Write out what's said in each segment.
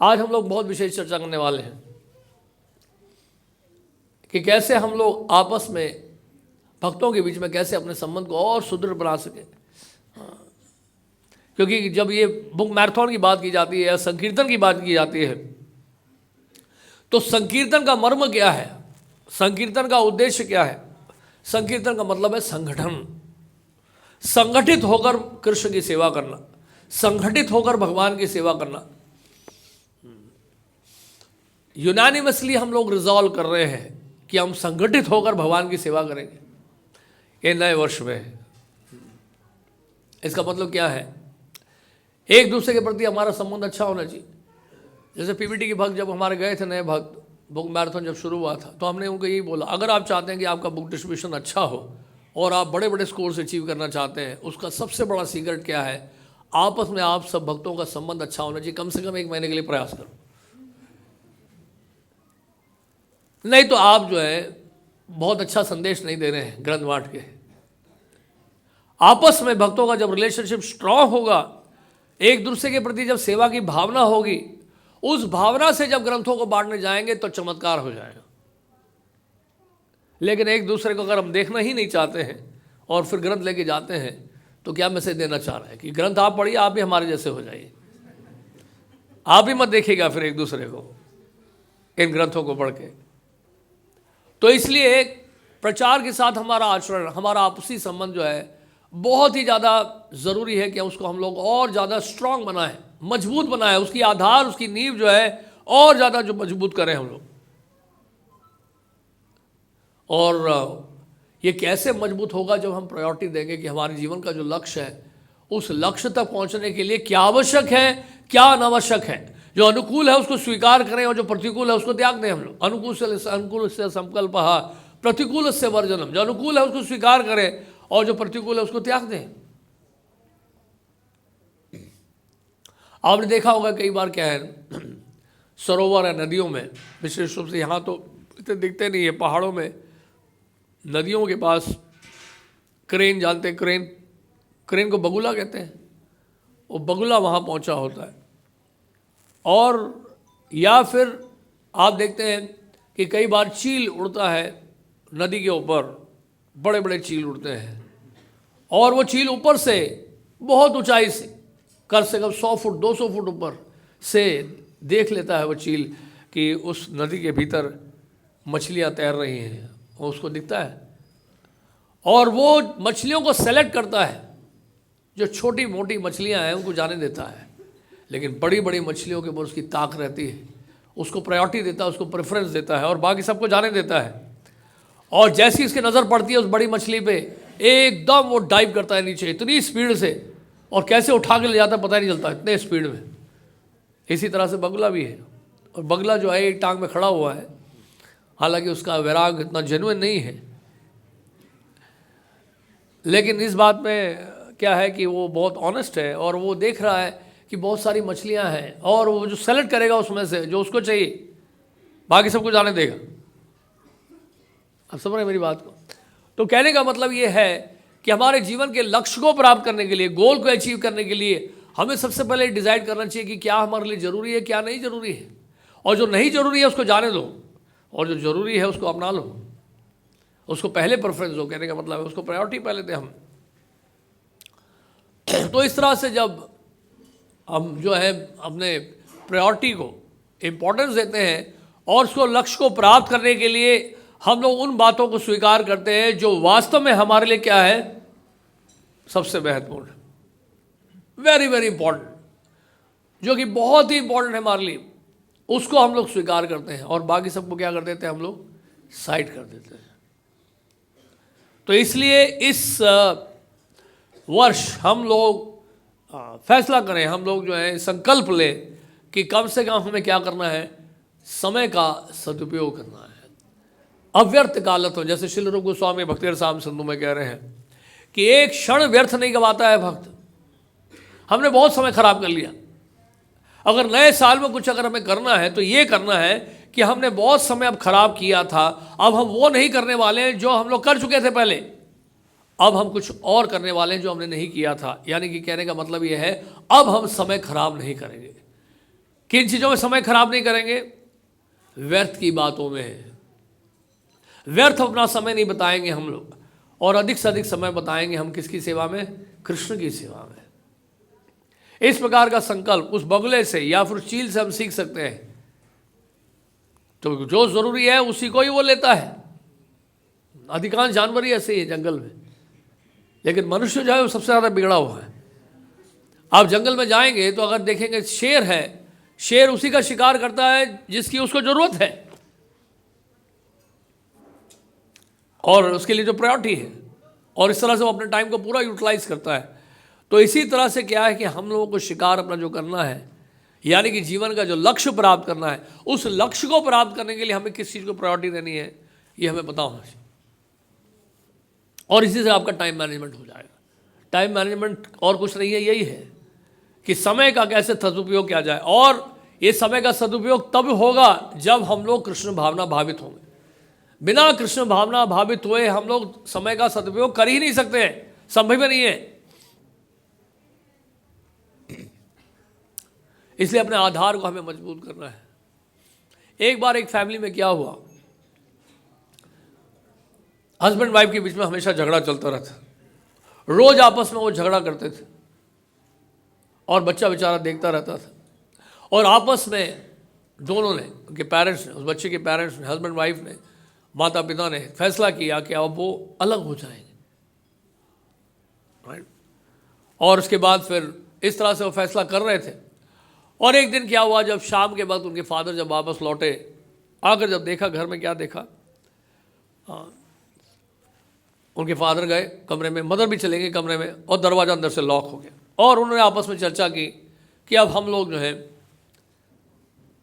आज हम लोग बहुत विशेष चर्चा करने वाले हैं कि कैसे हम लोग आपस में भक्तों के बीच में कैसे अपने संबंध को और सुदृढ़ बना सके। क्योंकि जब ये बुक मैराथन की बात की जाती है या संकीर्तन की बात की जाती है तो संकीर्तन का मर्म क्या है, संकीर्तन का उद्देश्य क्या है। संकीर्तन का मतलब है संगठन, संगठित होकर कृष्ण की सेवा करना, संगठित होकर भगवान की सेवा करना। यूनानिमसली हम लोग रिजॉल्व कर रहे हैं कि हम संगठित होकर भगवान की सेवा करेंगे ये नए वर्ष में। इसका मतलब क्या है, एक दूसरे के प्रति हमारा संबंध अच्छा होना चाहिए। जैसे पीबीटी के भक्त जब हमारे गए थे, नए भक्त, बुक मैराथन जब शुरू हुआ था तो हमने उनको यही बोला, अगर आप चाहते हैं कि आपका बुक डिस्ट्रीब्यूशन अच्छा हो और आप बड़े बड़े स्कोर्स अचीव करना चाहते हैं, उसका सबसे बड़ा सीक्रेट क्या है, आपस में आप सब भक्तों का संबंध अच्छा होना चाहिए। कम से कम 1 महीने के लिए प्रयास करो, नहीं तो आप जो है बहुत अच्छा संदेश नहीं दे रहे हैं ग्रंथ बांट के। आपस में भक्तों का जब रिलेशनशिप स्ट्रांग होगा, एक दूसरे के प्रति जब सेवा की भावना होगी, उस भावना से जब ग्रंथों को बांटने जाएंगे तो चमत्कार हो जाएगा। लेकिन एक दूसरे को अगर हम देखना ही नहीं चाहते हैं और फिर ग्रंथ लेके जाते हैं तो क्या मैसेज देना चाह रहे हैं कि ग्रंथ आप पढ़िए, आप भी हमारे जैसे हो जाइए, आप भी मत देखिएगा फिर एक दूसरे को इन ग्रंथों को पढ़ के। तो इसलिए प्रचार के साथ हमारा आचरण, हमारा आपसी संबंध जो है बहुत ही ज़्यादा ज़रूरी है कि उसको हम लोग और ज़्यादा स्ट्रांग बनाएं, मजबूत बनाएं, उसकी आधार, उसकी नींव जो है और ज़्यादा जो मजबूत करें हम लोग। और ये कैसे मजबूत होगा, जब हम प्रायोरिटी देंगे कि हमारे जीवन का जो लक्ष्य है उस लक्ष्य तक पहुंचने के लिए क्या आवश्यक है, क्या अनावश्यक है। जो अनुकूल है उसको स्वीकार करें और जो प्रतिकूल है उसको त्याग दें हम लोग। अनुकूल से संकल्प, प्रतिकूल से वर्जनम। जो अनुकूल है उसको स्वीकार करें और जो प्रतिकूल है उसको त्याग दें। आपने देखा होगा कई बार क्या है, सरोवर है, नदियों में, विशेष रूप से यहाँ तो इतने दिखते नहीं है, पहाड़ों में, नदियों के पास क्रेन, जानते हैं क्रेन, क्रेन को बगुला कहते हैं, वो बगुला वहाँ पहुँचा होता है। और या फिर आप देखते हैं कि कई बार चील उड़ता है नदी के ऊपर, बड़े बड़े चील उड़ते हैं और वो चील ऊपर से बहुत ऊंचाई से, कम से कम 100 फुट 200 फुट ऊपर से देख लेता है वो चील कि उस नदी के भीतर मछलियां तैर रही हैं, और उसको दिखता है और वो मछलियों को सेलेक्ट करता है। जो छोटी मोटी मछलियां हैं उनको जाने देता है, लेकिन बड़ी बड़ी मछलियों के ऊपर उसकी ताक रहती है, उसको प्रायोरिटी देता है, उसको प्रेफरेंस देता है और बाकी सबको जाने देता है। और जैसी इसकी नज़र पड़ती है उस बड़ी मछली पे, एकदम वो डाइव करता है नीचे इतनी स्पीड से, और कैसे उठा के ले जाता है पता ही नहीं चलता, इतने स्पीड में। इसी तरह से बगुला भी है, और बगुला जो है एक टांग में खड़ा हुआ है, हालांकि उसका वैराग इतना जेन्युइन नहीं है, लेकिन इस बात में क्या है कि वो बहुत ऑनेस्ट है और वो देख रहा है कि बहुत सारी मछलियां हैं और वो जो सेलेक्ट करेगा उसमें से जो उसको चाहिए, बाकी सबको जाने देगा। आप समझ रहे हैं मेरी बात को? तो कहने का मतलब ये है कि हमारे जीवन के लक्ष्य को प्राप्त करने के लिए, गोल को अचीव करने के लिए हमें सबसे पहले डिसाइड करना चाहिए कि क्या हमारे लिए ज़रूरी है, क्या नहीं ज़रूरी है। और जो नहीं ज़रूरी है उसको जाने दो और जो ज़रूरी है उसको अपना लो, उसको पहले प्रेफरेंस दो। कहने का मतलब है उसको प्रायोरिटी पहले दें हम। तो इस तरह से जब हम जो है अपने प्रायोरिटी को इम्पोर्टेंस देते हैं और उसको लक्ष्य को प्राप्त करने के लिए हम लोग उन बातों को स्वीकार करते हैं जो वास्तव में हमारे लिए क्या है, सबसे महत्वपूर्ण, वेरी वेरी इंपॉर्टेंट, जो कि बहुत ही इंपॉर्टेंट है हमारे लिए, उसको हम लोग स्वीकार करते हैं और बाकी सबको क्या कर देते हैं, हम लोग साइड कर देते हैं। तो इसलिए इस वर्ष हम लोग फैसला करें, हम लोग जो है संकल्प लें कि कम से कम हमें क्या करना है, समय का सदुपयोग करना है। अव्यर्थ कालत हो, जैसे श्रील रूप गोस्वामी भक्ति रसाम सिंधु में कह रहे हैं कि एक क्षण व्यर्थ नहीं गवाता है भक्त। हमने बहुत समय खराब कर लिया, अगर नए साल में कुछ अगर हमें करना है तो ये करना है कि हमने बहुत समय अब खराब किया था, अब हम वो नहीं करने वाले हैं जो हम लोग कर चुके थे पहले, अब हम कुछ और करने वाले हैं जो हमने नहीं किया था। यानी कि कहने का मतलब ये है अब हम समय खराब नहीं करेंगे। किन चीज़ों में समय खराब नहीं करेंगे? व्यर्थ की बातों में। व्यर्थ अपना समय नहीं बताएंगे हम लोग, और अधिक से अधिक समय बताएंगे हम किसकी सेवा में? कृष्ण की सेवा में। इस प्रकार का संकल्प उस बगुले से या फिर चील से हम सीख सकते हैं। तो जो जरूरी है उसी को ही वो लेता है। अधिकांश जानवर ही ऐसे ही है जंगल में, लेकिन मनुष्य जो है वो सबसे ज़्यादा बिगड़ा हुआ है। आप जंगल में जाएंगे तो अगर देखेंगे शेर है, शेर उसी का शिकार करता है जिसकी उसको जरूरत है और उसके लिए जो प्रायोरिटी है, और इस तरह से वो अपने टाइम को पूरा यूटिलाइज करता है। तो इसी तरह से क्या है कि हम लोगों को शिकार अपना जो करना है, यानी कि जीवन का जो लक्ष्य प्राप्त करना है, उस लक्ष्य को प्राप्त करने के लिए हमें किस चीज़ को प्रायोरिटी देनी है, ये हमें पता होना चाहिए। और इसी से आपका टाइम मैनेजमेंट हो जाएगा। टाइम मैनेजमेंट और कुछ नहीं है, यही है कि समय का कैसे सदुपयोग किया जाए। और ये समय का सदुपयोग तब होगा जब हम लोग कृष्ण भावना भावित होंगे। बिना कृष्ण भावना भावित हुए हम लोग समय का सदुपयोग कर ही नहीं सकते हैं, संभव नहीं है। इसलिए अपने आधार को हमें मजबूत करना है। एक बार एक फैमिली में क्या हुआ, हस्बैंड वाइफ के बीच में हमेशा झगड़ा चलता रहता, रोज आपस में वो झगड़ा करते थे और बच्चा बेचारा देखता रहता था। और आपस में दोनों ने, उनके पेरेंट्स ने, उस बच्चे के पेरेंट्स ने, हस्बैंड वाइफ ने, माता पिता ने फैसला किया कि अब वो अलग हो जाएंगे, राइट। और उसके बाद फिर इस तरह से वो फैसला कर रहे थे। और एक दिन क्या हुआ, जब शाम के वक्त उनके फादर जब वापस लौटे, आकर जब देखा घर में, क्या देखा, उनके फादर गए कमरे में, मदर भी चले गई कमरे में, और दरवाज़ा अंदर से लॉक हो गया। और उन्होंने आपस में चर्चा की कि अब हम लोग जो है,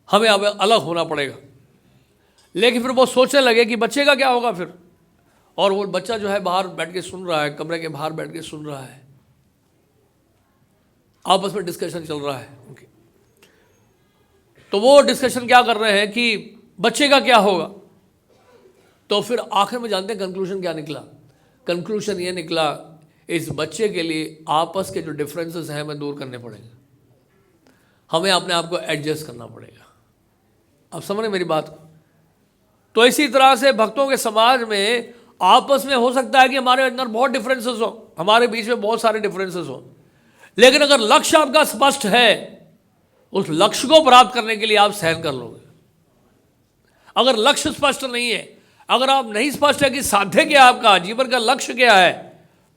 हमें अब अलग होना पड़ेगा। लेकिन फिर वो सोचने लगे कि बच्चे का क्या होगा फिर। और वो बच्चा जो है बाहर बैठ के सुन रहा है, कमरे के बाहर बैठ के सुन रहा है, आपस में डिस्कशन चल रहा है उनकी। तो वो डिस्कशन क्या कर रहे हैं कि बच्चे का क्या होगा। तो फिर आखिर में जानते हैं कंक्लूजन क्या निकला? कंक्लूजन ये निकला, इस बच्चे के लिए आपस के जो डिफरेंसेस हैं हमें दूर करने पड़ेंगे, हमें अपने आप को एडजस्ट करना पड़ेगा। आप समझ रहे मेरी बात को? तो इसी तरह से भक्तों के समाज में आपस में हो सकता है कि हमारे अंदर बहुत डिफरेंसेस हो, हमारे बीच में बहुत सारे डिफरेंसेस हो, लेकिन अगर लक्ष्य आपका स्पष्ट है, उस लक्ष्य को प्राप्त करने के लिए आप सहन कर लोगे। अगर लक्ष्य स्पष्ट नहीं है, अगर आप नहीं स्पष्ट है कि साध्य क्या है, आपका जीवन का लक्ष्य क्या है,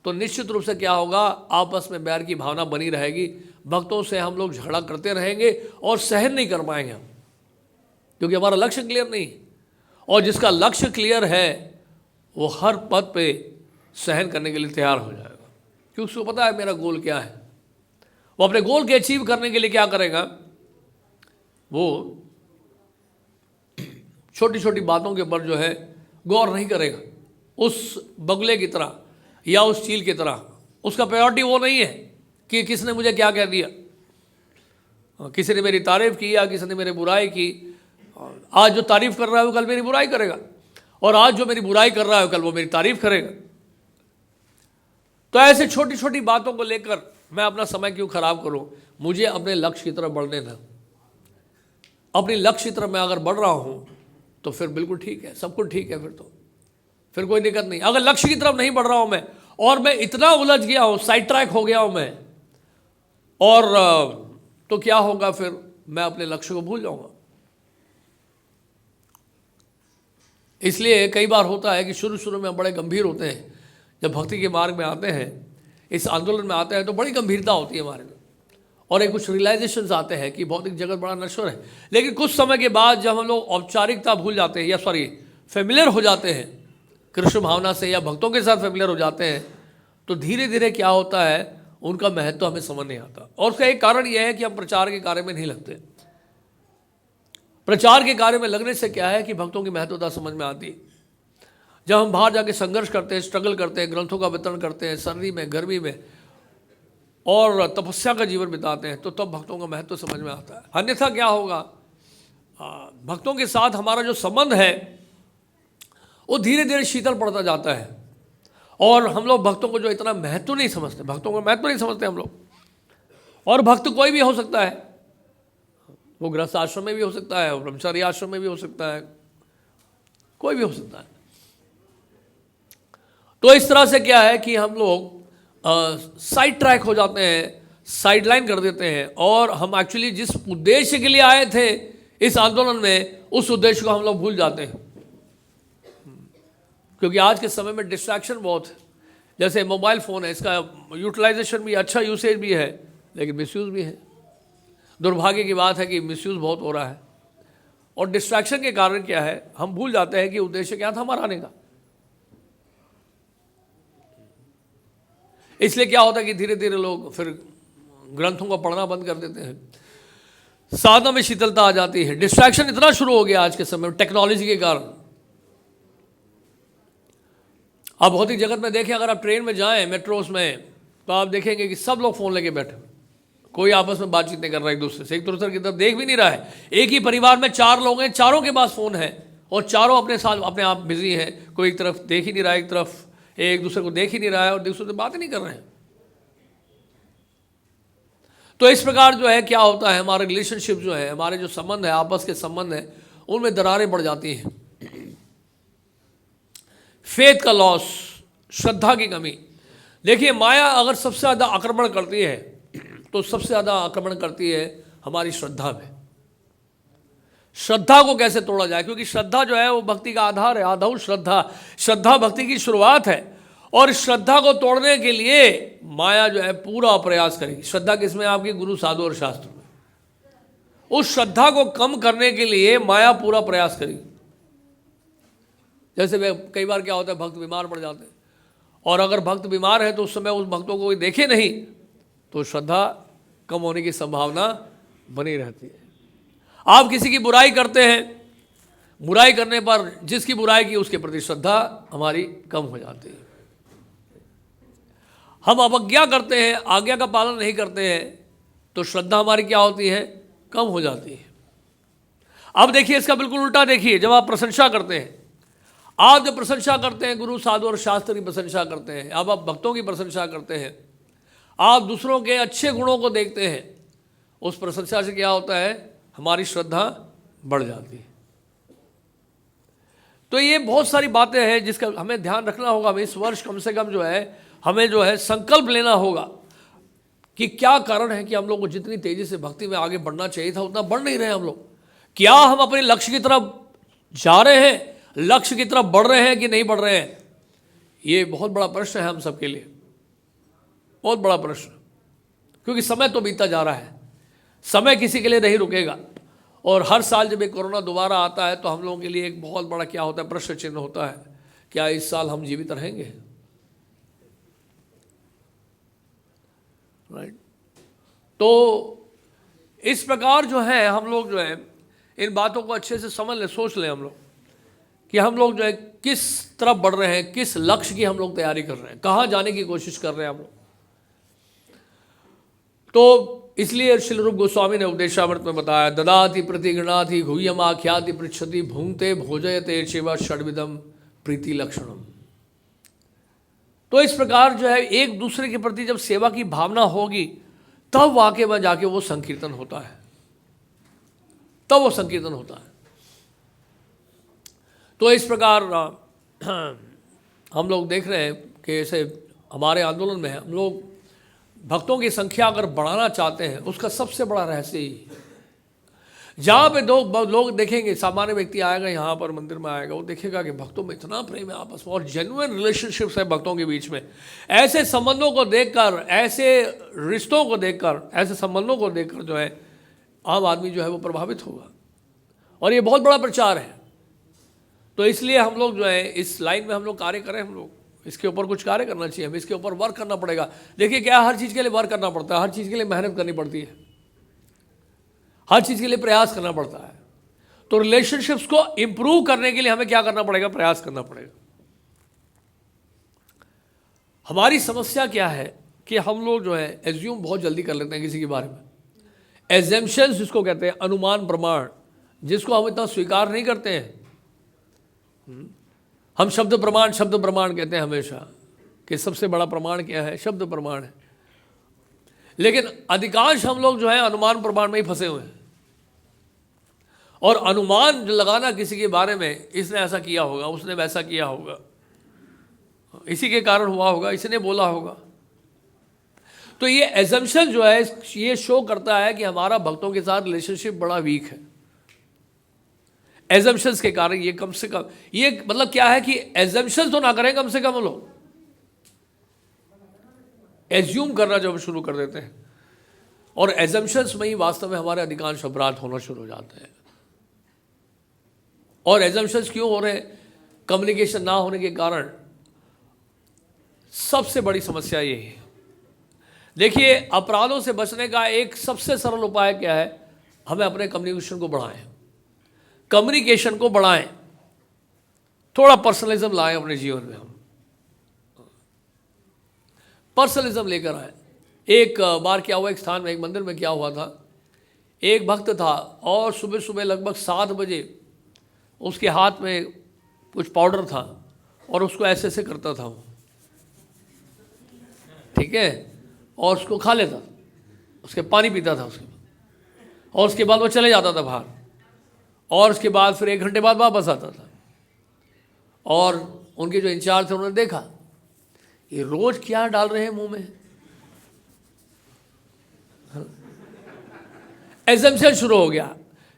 तो निश्चित रूप से क्या होगा, आपस में बैर की भावना बनी रहेगी। भक्तों से हम लोग झगड़ा करते रहेंगे और सहन नहीं कर पाएंगे हम, क्योंकि हमारा लक्ष्य क्लियर नहीं। और जिसका लक्ष्य क्लियर है वो हर पद पे सहन करने के लिए तैयार हो जाएगा, क्योंकि उसको पता है मेरा गोल क्या है। वो अपने गोल के अचीव करने के लिए क्या करेगा, वो छोटी छोटी बातों के ऊपर जो है गौर नहीं करेगा। उस बगुले की तरह या उस चील की तरह उसका प्रायोरिटी वो नहीं है कि किसने मुझे क्या कह दिया, किसी ने मेरी तारीफ की या किसी ने मेरी बुराई की। आज जो तारीफ कर रहा है वो कल मेरी बुराई करेगा, और आज जो मेरी बुराई कर रहा है कल वो मेरी तारीफ करेगा। तो ऐसे छोटी छोटी बातों को लेकर मैं अपना समय क्यों खराब करूं, मुझे अपने लक्ष्य की तरफ बढ़ने दें। अपनी लक्ष्य की तरफ मैं अगर बढ़ रहा हूं तो फिर बिल्कुल ठीक है, सब कुछ ठीक है, फिर कोई दिक्कत नहीं। अगर लक्ष्य की तरफ नहीं बढ़ रहा हूं मैं, और मैं इतना उलझ गया हूं, साइड ट्रैक हो गया हूं मैं, और तो क्या होगा, फिर मैं अपने लक्ष्य को भूल जाऊंगा। इसलिए कई बार होता है कि शुरू शुरू में बड़े गंभीर होते हैं, जब भक्ति के मार्ग में आते हैं, इस आंदोलन में आते हैं, तो बड़ी गंभीरता होती है हमारे में, और एक कुछ रियलाइजेशंस आते हैं कि भौतिक जगत बड़ा नश्वर है। लेकिन कुछ समय के बाद जब हम लोग औपचारिकता भूल जाते हैं, या फेमिलियर हो जाते हैं कृष्ण भावना से, या भक्तों के साथ फेमिलियर हो जाते हैं, तो धीरे धीरे क्या होता है, उनका महत्व हमें समझ नहीं आता। और उसका एक कारण यह है कि हम प्रचार के कार्य में नहीं लगते। प्रचार के कार्य में लगने से क्या है कि भक्तों की महत्वता समझ में आती है। जब हम बाहर जाके संघर्ष करते हैं, स्ट्रगल करते हैं, ग्रंथों का वितरण करते हैं, सर्दी में, गर्मी में, और तपस्या का जीवन बिताते हैं, तो तब भक्तों का महत्व समझ में आता है। अन्यथा क्या होगा, भक्तों के साथ हमारा जो संबंध है वो धीरे धीरे शीतल पड़ता जाता है, और हम लोग भक्तों को जो इतना महत्व नहीं समझते, भक्तों का महत्व नहीं समझते हम लोग। और भक्त कोई भी हो सकता है, वो गृहस्थ आश्रम में भी हो सकता है, वो ब्रह्मचारी आश्रम में भी हो सकता है, कोई भी हो सकता है। तो इस तरह से क्या है कि हम लोग साइड ट्रैक हो जाते हैं, साइड लाइन कर देते हैं, और हम एक्चुअली जिस उद्देश्य के लिए आए थे इस आंदोलन में, उस उद्देश्य को हम लोग भूल जाते हैं। क्योंकि आज के समय में डिस्ट्रैक्शन बहुत है। जैसे मोबाइल फ़ोन है, इसका यूटिलाइजेशन भी अच्छा, यूसेज भी है, लेकिन मिसयूज़ भी है। दुर्भाग्य की बात है कि मिसयूज़ बहुत हो रहा है, और डिस्ट्रैक्शन के कारण क्या है, हम भूल जाते हैं कि उद्देश्य क्या था हमारा आने का। इसलिए क्या होता है कि धीरे धीरे लोग फिर ग्रंथों को पढ़ना बंद कर देते हैं, साधना में शीतलता आ जाती है। डिस्ट्रैक्शन इतना शुरू हो गया आज के समय में टेक्नोलॉजी के कारण। आप भौतिक जगत में देखें, अगर आप ट्रेन में जाएं, मेट्रोस में, तो आप देखेंगे कि सब लोग फ़ोन लेके बैठे, कोई आपस में बातचीत नहीं कर रहा है, एक दूसरे से, एक दूसरे की तरफ देख भी नहीं रहा है। एक ही परिवार में 4 लोग हैं, चारों के पास फ़ोन है, और चारों अपने साथ अपने आप बिजी हैं। कोई एक तरफ देख ही नहीं रहा है, एक तरफ एक दूसरे को देख ही नहीं रहा है, और दूसरे से बात ही नहीं कर रहे हैं। तो इस प्रकार जो है क्या होता है, हमारे रिलेशनशिप जो है, हमारे जो संबंध है, आपस के संबंध है, उनमें दरारें बढ़ जाती हैं। फेथ का लॉस, श्रद्धा की कमी। देखिए, माया अगर सबसे ज़्यादा आक्रमण करती है तो सबसे ज़्यादा आक्रमण करती है हमारी श्रद्धा में। श्रद्धा को कैसे तोड़ा जाए, क्योंकि श्रद्धा जो है वो भक्ति का आधार है। आधार श्रद्धा, श्रद्धा भक्ति की शुरुआत है, और इस श्रद्धा को तोड़ने के लिए माया जो है पूरा प्रयास करेगी। श्रद्धा किसमें? आपकी गुरु, साधु और शास्त्र में। उस श्रद्धा को कम करने के लिए माया पूरा प्रयास करेगी। जैसे कई बार क्या होता है, भक्त बीमार पड़ जाते हैं, और अगर भक्त बीमार है तो उस समय उस भक्तों को कोई देखे नहीं, तो श्रद्धा कम होने की संभावना बनी रहती है। आप किसी की बुराई करते हैं, बुराई करने पर जिसकी बुराई की उसके प्रति श्रद्धा हमारी कम हो जाती है। हम अवज्ञा करते हैं, आज्ञा का पालन नहीं करते हैं, तो श्रद्धा हमारी क्या होती है? कम हो जाती है। अब देखिए इसका बिल्कुल उल्टा देखिए, जब आप प्रशंसा करते हैं, आप जब प्रशंसा करते हैं, गुरु, साधु और शास्त्र की प्रशंसा करते हैं, अब आप भक्तों की प्रशंसा करते हैं, आप दूसरों के अच्छे गुणों को देखते हैं, उस प्रशंसा से क्या होता है? हमारी श्रद्धा बढ़ जाती है। तो ये बहुत सारी बातें हैं जिसका हमें ध्यान रखना होगा। हमें इस वर्ष कम से कम जो है, हमें जो है संकल्प लेना होगा कि क्या कारण है कि हम लोग को जितनी तेजी से भक्ति में आगे बढ़ना चाहिए था उतना बढ़ नहीं रहे हम लोग। क्या हम अपने लक्ष्य की तरफ जा रहे हैं, लक्ष्य की तरफ बढ़ रहे हैं कि नहीं बढ़ रहे हैं? ये बहुत बड़ा प्रश्न है हम सबके लिए, बहुत बड़ा प्रश्न, क्योंकि समय तो बीतता जा रहा है, समय किसी के लिए नहीं रुकेगा। और हर साल जब ये कोरोना दोबारा आता है तो हम लोगों के लिए एक बहुत बड़ा क्या होता है? प्रश्न चिन्ह होता है, क्या इस साल हम जीवित रहेंगे? राइट। तो इस प्रकार जो है हम लोग जो है इन बातों को अच्छे से समझ लें, सोच लें हम लोग कि हम लोग जो है किस तरफ बढ़ रहे हैं, किस लक्ष्य की हम लोग तैयारी कर रहे हैं, कहाँ जाने की कोशिश कर रहे हैं हम लोग। तो इसलिए श्रील रूप गोस्वामी ने उपदेशामृत में बताया, ददाति प्रतिगृणाति गुह्यम आख्याति पृच्छति भूंगते भोजयते चेवा षड्विधम प्रीति लक्षणम। तो इस प्रकार जो है एक दूसरे के प्रति जब सेवा की भावना होगी, तब वाकई में जाके वो संकीर्तन होता है, तब वो संकीर्तन होता है। तो इस प्रकार हम लोग देख रहे हैं कि ऐसे हमारे आंदोलन में हम लोग भक्तों की संख्या अगर बढ़ाना चाहते हैं, उसका सबसे बड़ा रहस्य ही है। जहाँ पे लोग देखेंगे, सामान्य व्यक्ति आएगा यहाँ पर मंदिर में आएगा, वो देखेगा कि भक्तों में इतना प्रेम है आपस में, और जेन्युइन रिलेशनशिप्स है भक्तों के बीच में। ऐसे संबंधों को देखकर, ऐसे रिश्तों को देखकर, ऐसे संबंधों को देखकर जो है आम आदमी जो है वो प्रभावित होगा, और ये बहुत बड़ा प्रचार है। तो इसलिए हम लोग जो है इस लाइन में हम लोग कार्य करें, हम लोग इसके ऊपर कुछ कार्य करना चाहिए, हमें इसके ऊपर वर्क करना पड़ेगा। देखिए क्या, हर चीज़ के लिए वर्क करना पड़ता है, हर चीज़ के लिए मेहनत करनी पड़ती है, हर चीज़ के लिए प्रयास करना पड़ता है। तो रिलेशनशिप्स को इंप्रूव करने के लिए हमें क्या करना पड़ेगा? प्रयास करना पड़ेगा। हमारी समस्या क्या है कि हम लोग जो है एज्यूम बहुत जल्दी कर लेते हैं किसी के बारे में। एजम्पशंस जिसको कहते हैं, अनुमान प्रमाण, जिसको हम इतना स्वीकार नहीं करते हैं। हम शब्द प्रमाण कहते हैं हमेशा कि सबसे बड़ा प्रमाण क्या है? शब्द प्रमाण है। लेकिन अधिकांश हम लोग जो है अनुमान प्रमाण में ही फंसे हुए हैं। और अनुमान लगाना किसी के बारे में, इसने ऐसा किया होगा, उसने वैसा किया होगा, इसी के कारण हुआ होगा, इसने बोला होगा। तो ये एजम्पशन जो है ये शो करता है कि हमारा भक्तों के साथ रिलेशनशिप बड़ा वीक है। एजम्पशंस के कारण ये कम से कम, ये मतलब क्या है कि एजम्पशंस तो ना करें, कम से कम लोग एज्यूम करना जब शुरू कर देते हैं, और एजम्पशंस में ही वास्तव में हमारे अधिकांश अपराध होना शुरू हो जाते हैं। और एजम्पशंस क्यों हो रहे हैं? कम्युनिकेशन ना होने के कारण। सबसे बड़ी समस्या ये है। देखिए, अपराधों से बचने का एक सबसे सरल उपाय क्या है? हमें अपने कम्युनिकेशन को बढ़ाएं, कम्युनिकेशन को बढ़ाएं, थोड़ा पर्सनलिज्म लाएं अपने जीवन में। हम पर्सनलिज्म लेकर आए। एक बार क्या हुआ, एक स्थान में, एक मंदिर में क्या हुआ था, एक भक्त था और सुबह सुबह लगभग 7 बजे उसके हाथ में कुछ पाउडर था और उसको ऐसे ऐसे करता था वो, ठीक है, और उसको खा लेता, उसके पानी पीता था उसके बाद, और उसके बाद वो चले जाता था बाहर, और उसके बाद फिर 1 घंटे बाद वापस आता था। और उनके जो इंचार्ज थे उन्होंने देखा ये रोज क्या डाल रहे हैं मुंह में। एजम्पशन शुरू हो गया,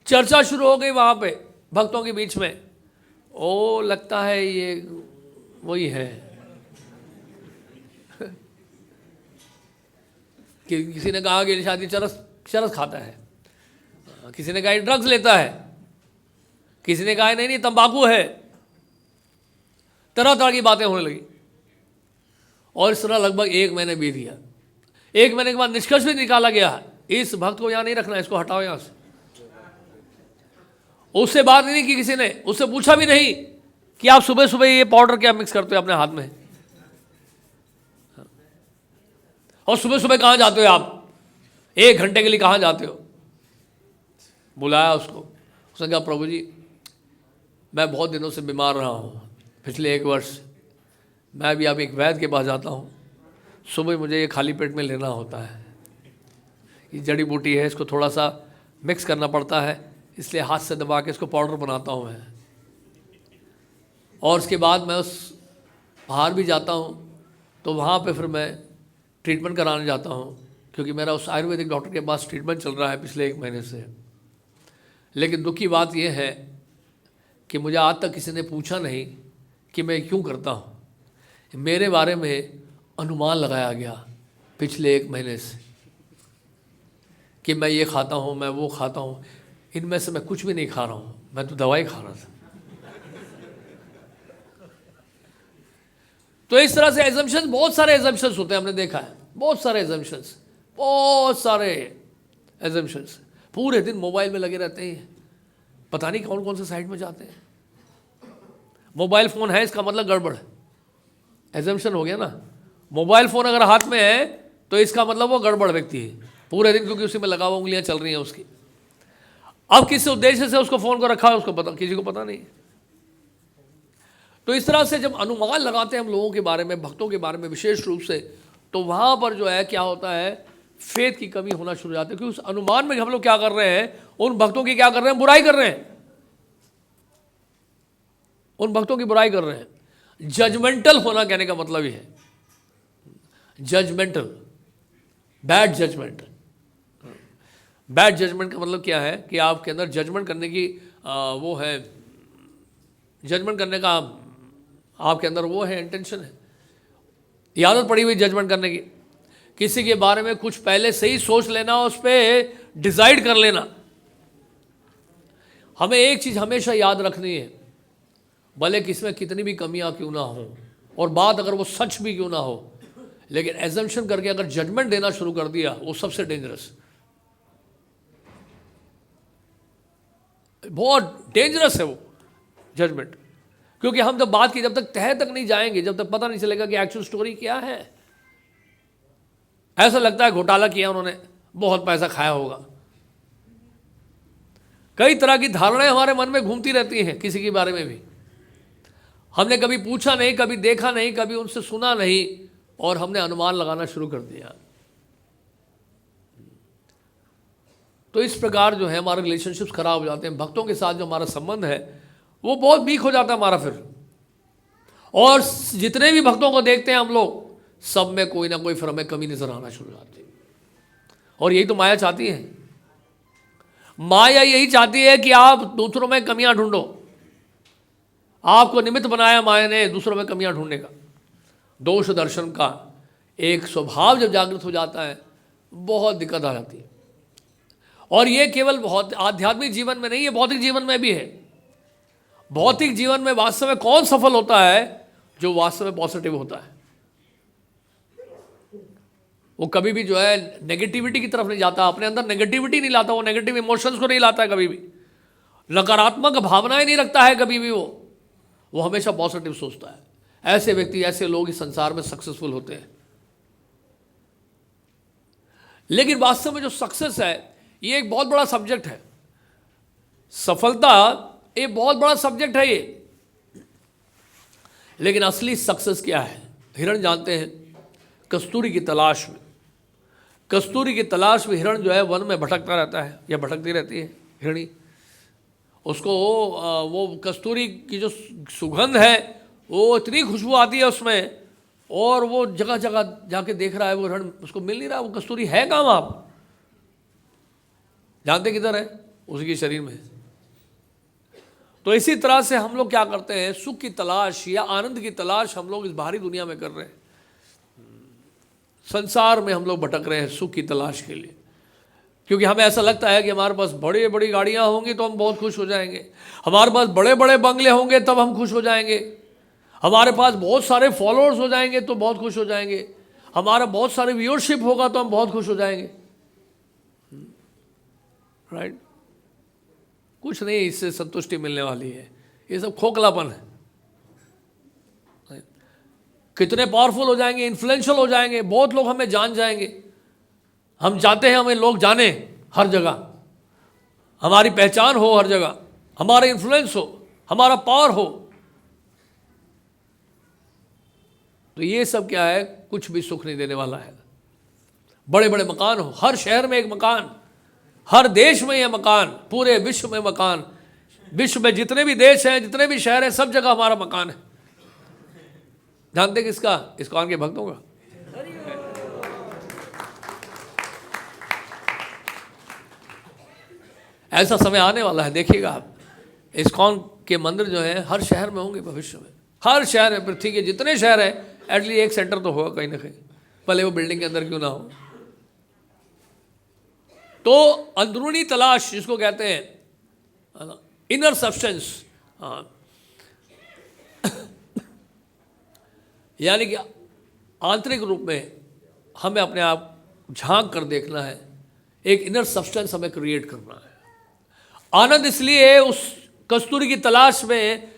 चर्चा शुरू हो गई वहां पे भक्तों के बीच में। ओ लगता है ये वही है कि किसी ने कहा कि शादी चरस खाता है, किसी ने कहा ड्रग्स लेता है, किसी ने कहा नहीं तंबाकू है, तरह तरह की बातें होने लगी। और इस तरह लगभग 1 महीने बीत गया। 1 महीने के बाद निष्कर्ष भी निकाला गया, इस भक्त को यहां नहीं रखना, इसको हटाओ यहां से। उससे बात नहीं की किसी ने, उससे पूछा भी नहीं कि आप सुबह सुबह ये पाउडर क्या मिक्स करते हो अपने हाथ में, और सुबह सुबह कहां जाते हो आप, 1 घंटे के लिए कहां जाते हो। बुलाया उसको, उसने कहा प्रभु जी मैं बहुत दिनों से बीमार रहा हूं, पिछले 1 वर्ष। मैं भी अब एक वैद्य के पास जाता हूँ, सुबह मुझे ये खाली पेट में लेना होता है, ये जड़ी बूटी है, इसको थोड़ा सा मिक्स करना पड़ता है, इसलिए हाथ से दबा के इसको पाउडर बनाता हूँ मैं। और उसके बाद मैं उस बाहर भी जाता हूँ तो वहाँ पे फिर मैं ट्रीटमेंट कराने जाता हूँ, क्योंकि मेरा उस आयुर्वेदिक डॉक्टर के पास ट्रीटमेंट चल रहा है पिछले 1 महीने से। लेकिन दुख की बात यह है कि मुझे आज तक किसी ने पूछा नहीं कि मैं क्यों करता हूँ। मेरे बारे में अनुमान लगाया गया पिछले 1 महीने से कि मैं ये खाता हूँ, मैं वो खाता हूँ। इनमें से मैं कुछ भी नहीं खा रहा हूँ, मैं तो दवाई खा रहा था। तो इस तरह से एजम्पशंस, बहुत सारे एजम्पशंस होते हैं, हमने देखा है बहुत सारे एजम्पशंस, बहुत सारे एजम्पशंस। पूरे दिन मोबाइल में लगे रहते हैं, पता नहीं कौन कौन से साइट में जाते हैं। मोबाइल फ़ोन है इसका मतलब गड़बड़ है, एजम्पशन हो गया ना। मोबाइल फ़ोन अगर हाथ में है तो इसका मतलब वो गड़बड़ व्यक्ति है पूरे दिन, क्योंकि उसी में लगा हुआ, उंगलियां चल रही हैं उसकी। अब किस उद्देश्य से उसको फ़ोन को रखा है उसको पता, किसी को पता नहीं। तो इस तरह से जब अनुमान लगाते हैं हम लोगों के बारे में, भक्तों के बारे में विशेष रूप से, तो वहाँ पर जो है क्या होता है, फेथ की कमी होना शुरू हो जाती है। क्योंकि उस अनुमान में हम लोग क्या कर रहे हैं, उन भक्तों की क्या कर रहे हैं, बुराई कर रहे हैं, उन भक्तों की बुराई कर रहे हैं। जजमेंटल होना कहने का मतलब ही है, judgemental, bad judgement. Bad judgement का मतलब क्या है कि आपके अंदर जजमेंट करने की वो है, जजमेंट करने का आपके अंदर वो है, इंटेंशन है, आदत पड़ी हुई जजमेंट करने की। किसी के बारे में कुछ पहले से ही सोच लेना, उस पर डिसाइड कर लेना। हमें एक चीज़ हमेशा याद रखनी है, भले किसमें कितनी भी कमियां क्यों ना हो, और बात अगर वो सच भी क्यों ना हो, लेकिन एजम्पशन करके अगर जजमेंट देना शुरू कर दिया, वो सबसे डेंजरस, बहुत डेंजरस है वो जजमेंट। क्योंकि हम जब बात की, जब तक तह तक नहीं जाएंगे, जब तक पता नहीं चलेगा कि एक्चुअल स्टोरी क्या है। ऐसा लगता है घोटाला किया उन्होंने, बहुत पैसा खाया होगा। कई तरह की धारणाएं हमारे मन में घूमती रहती हैं किसी के बारे में भी। हमने कभी पूछा नहीं, कभी देखा नहीं, कभी उनसे सुना नहीं, और हमने अनुमान लगाना शुरू कर दिया। तो इस प्रकार जो है हमारे रिलेशनशिप्स खराब हो जाते हैं। भक्तों के साथ जो हमारा संबंध है वो बहुत वीक हो जाता है हमारा फिर। और जितने भी भक्तों को देखते हैं हम लोग, सब में कोई ना कोई फिर हमें कमी नजर आना शुरू हो जाती है। और यही तो माया चाहती है। माया यही चाहती है कि आप दूसरों में कमियां ढूंढो। आपको निमित्त बनाया माया ने दूसरों में कमियां ढूंढने का। दोष दर्शन का एक स्वभाव जब जागृत हो जाता है, बहुत दिक्कत आ जाती है। और ये केवल बहुत आध्यात्मिक जीवन में नहीं है, भौतिक जीवन में भी है। भौतिक जीवन में वास्तव में कौन सफल होता है? जो वास्तव में पॉजिटिव होता है। वो कभी भी जो है नेगेटिविटी की तरफ नहीं जाता, अपने अंदर नेगेटिविटी नहीं लाता, वो नेगेटिव इमोशंस को नहीं लाता है कभी भी, नकारात्मक भावनाएं नहीं रखता है कभी भी। वो हमेशा पॉजिटिव सोचता है। ऐसे व्यक्ति, ऐसे लोग इस संसार में सक्सेसफुल होते हैं। लेकिन वास्तव में जो सक्सेस है ये एक बहुत बड़ा सब्जेक्ट है। सफलता एक बहुत बड़ा सब्जेक्ट है ये। लेकिन असली सक्सेस क्या है? हिरण जानते हैं, कस्तूरी की तलाश में। कस्तूरी की तलाश में हिरण जो है वन में भटकता रहता है, या भटकती रहती है हिरणी। उसको वो कस्तूरी की जो सुगंध है वो इतनी खुशबू आती है उसमें, और वो जगह जगह जाके देख रहा है, वो हिरण उसको मिल नहीं रहा। वो कस्तूरी है कहाँ? आप जानते किधर है? उसके शरीर में। तो इसी तरह से हम लोग क्या करते हैं, सुख की तलाश या आनंद की तलाश हम लोग इस बाहरी दुनिया में कर रहे हैं। संसार में हम लोग भटक रहे हैं सुख की तलाश के लिए, क्योंकि हमें ऐसा लगता है कि हमारे पास बड़ी बड़ी गाड़ियां होंगी तो हम बहुत खुश हो जाएंगे, हमारे पास बड़े बड़े बंगले होंगे तब हम खुश हो जाएंगे, हमारे पास बहुत सारे फॉलोअर्स हो जाएंगे तो बहुत खुश हो जाएंगे, हमारा बहुत सारे व्यूअरशिप होगा तो हम बहुत खुश हो जाएंगे। राइट? कुछ नहीं इससे संतुष्टि मिलने वाली है, ये सब खोखलापन है। कितने पावरफुल हो जाएंगे, इन्फ्लुएंशियल हो जाएंगे, बहुत लोग हमें जान जाएंगे। हम चाहते हैं हमें लोग जाने हर जगह, हमारी पहचान हो हर जगह, हमारा इन्फ्लुएंस हो, हमारा पावर हो। तो ये सब क्या है? कुछ भी सुख नहीं देने वाला है। बड़े बड़े मकान हो, हर शहर में एक मकान, हर देश में यह मकान, पूरे विश्व में मकान, विश्व में जितने भी देश हैं, जितने भी शहर हैं, सब जगह हमारा मकान है। जानते किसका? इस्कॉन के भक्तों का। ऐसा समय आने वाला है, देखिएगा आप, इस्कॉन के मंदिर जो है हर शहर में होंगे भविष्य में। हर शहर में, पृथ्वी के जितने शहर हैं, एटलीस्ट एक सेंटर तो होगा कहीं ना कहीं, भले वो बिल्डिंग के अंदर क्यों ना हो। तो अंदरूनी तलाश जिसको कहते हैं इनर सब्सटेंस, यानी कि आंतरिक रूप में हमें अपने आप झांक कर देखना है, एक इनर सब्सटेंस हमें क्रिएट करना है। आनंद इसलिए उस कस्तूरी की तलाश में,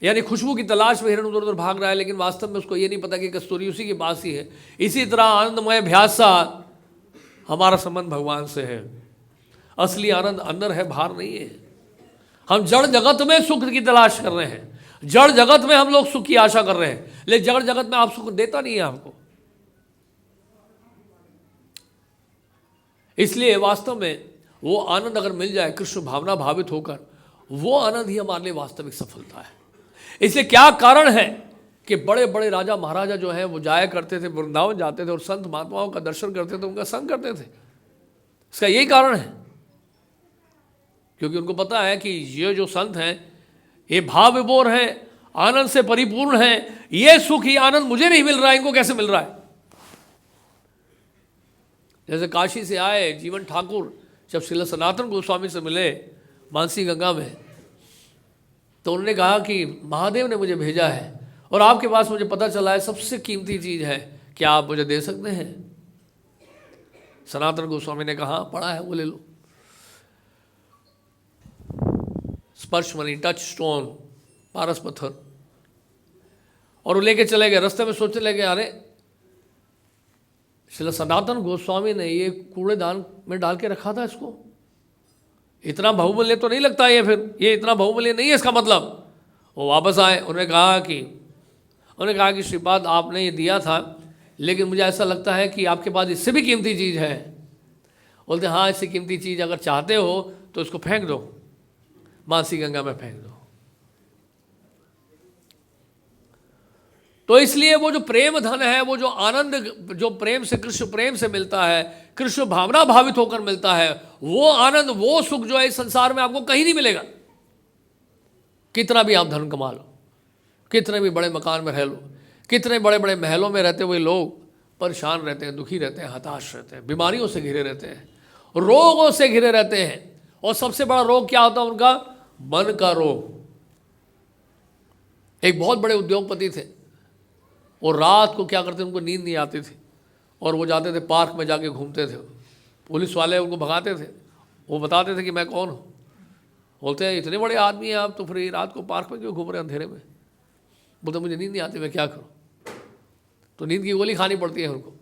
यानी खुशबू की तलाश में हिरण उधर उधर भाग रहा है, लेकिन वास्तव में उसको ये नहीं पता कि कस्तूरी उसी के पास ही है। इसी तरह आनंदमय अभ्यासा हमारा संबंध भगवान से है। असली आनंद अंदर है, बाहर नहीं है। हम जड़ जगत में सुख की तलाश कर रहे हैं, जड़ जगत में हम लोग सुख की आशा कर रहे हैं, लेकिन जड़ जगत में आप सुख देता नहीं है आपको। इसलिए वास्तव में वो आनंद अगर मिल जाए कृष्ण भावना भावित होकर, वो आनंद ही हमारे लिए वास्तविक सफलता है। इसलिए क्या कारण है कि बड़े बड़े राजा महाराजा जो हैं वो जाया करते थे, वृंदावन जाते थे और संत महात्माओं का दर्शन करते थे, उनका संग करते थे? इसका यही कारण है, क्योंकि उनको पता है कि ये जो संत हैं ये भाव विभोर हैं, आनंद से परिपूर्ण हैं, ये सुख ही आनंद मुझे नहीं मिल रहा है, इनको कैसे मिल रहा है। जैसे काशी से आए जीवन ठाकुर, जब श्रील सनातन गोस्वामी से मिले मानसी गंगा में, तो उन्होंने कहा कि महादेव ने मुझे भेजा है और आपके पास मुझे पता चला है सबसे कीमती चीज है, क्या आप मुझे दे सकते हैं? सनातन गोस्वामी ने कहा, पड़ा है, वो ले लो। स्पर्श मणि, टच स्टोन, पारस पत्थर, और वो लेके चले गए। रास्ते में सोचने लगे, अरे श्रील सनातन गोस्वामी ने ये कूड़ेदान में डाल के रखा था, इसको इतना बहुमूल्य तो नहीं लगता ये, फिर ये इतना बहुमूल्य नहीं है इसका मतलब। वो वापस आए, उन्होंने कहा कि श्रीपाद आपने ये दिया था, लेकिन मुझे ऐसा लगता है कि आपके पास इससे भी कीमती चीज़ है। बोलते हाँ इससे कीमती चीज़ अगर चाहते हो तो इसको फेंक दो, मानसी गंगा में फेंक दो। तो इसलिए वो जो प्रेम धन है, वो जो आनंद जो प्रेम से, कृष्ण प्रेम से मिलता है, कृष्ण भावना भावित होकर मिलता है, वो आनंद, वो सुख जो है इस संसार में आपको कहीं नहीं मिलेगा। कितना भी आप धन कमा लो, कितने भी बड़े मकान में रह लो, कितने बड़े बड़े महलों में रहते हुए लोग परेशान रहते हैं, दुखी रहते हैं, हताश रहते हैं, बीमारियों से घिरे रहते हैं, रोगों से घिरे रहते हैं। और सबसे बड़ा रोग क्या होता है उनका? मन का रोग। एक बहुत बड़े उद्योगपति थे, वो रात को क्या करते, उनको नींद नहीं आती थी और वो जाते थे पार्क में, जाके घूमते थे। पुलिस वाले उनको भगाते थे, वो बताते थे कि मैं कौन हूँ। बोलते हैं इतने बड़े आदमी हैं आप, तो फिर रात को पार्क में क्यों घूम रहे हैं अंधेरे में? बोलते मुझे नींद नहीं आती, मैं क्या करूँ? तो नींद की गोली खानी पड़ती है उनको।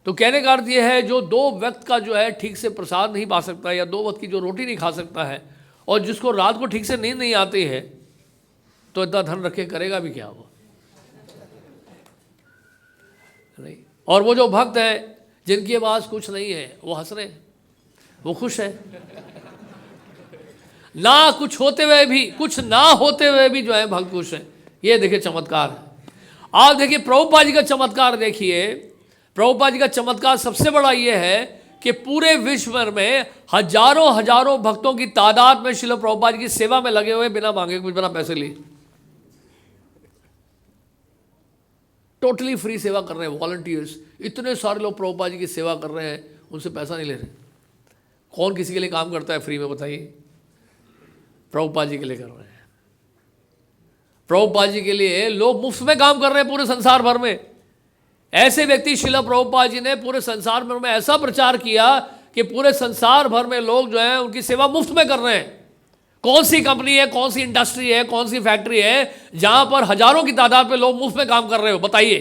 तो कहने का अर्थ ये है, जो दो वक्त का जो है ठीक से प्रसाद नहीं पा सकता, या दो वक्त की जो रोटी नहीं खा सकता है, और जिसको रात को ठीक से नींद नहीं आती है, तो इतना धन रखे करेगा भी क्या वो? नहीं। और वो जो भक्त हैं जिनकी आवाज कुछ नहीं है, वो हंस रहे हैं, वो खुश है, ना कुछ होते हुए भी, कुछ ना होते हुए भी जो है भक्त खुश है। ये देखिए चमत्कार है। आप देखिए प्रभुपाद जी का चमत्कार देखिए। प्रभुपाद जी का चमत्कार सबसे बड़ा ये है कि पूरे विश्व भर में हजारों हजारों भक्तों की तादाद में श्रील प्रभुपाद जी की सेवा में लगे हुए, बिना मांगे कुछ, बिना पैसे लिए, टोटली फ्री सेवा कर रहे हैं। वॉलंटियर्स, इतने सारे लोग प्रभुपाद जी की सेवा कर रहे हैं, उनसे पैसा नहीं ले रहे। कौन किसी के लिए काम करता है फ्री में, बताइए? प्रभुपाद जी के लिए कर रहे हैं। प्रभुपाद जी के लिए लोग मुफ्त में काम कर रहे हैं पूरे संसार भर में। ऐसे व्यक्ति श्रील प्रभुपाद जी ने पूरे संसार भर में ऐसा प्रचार किया कि पूरे संसार भर में लोग जो है उनकी सेवा मुफ्त में कर रहे हैं। कौन सी कंपनी है, कौन सी इंडस्ट्री है, कौन सी फैक्ट्री है जहां पर हजारों की तादाद में लोग मुफ्त में काम कर रहे हो? बताइए।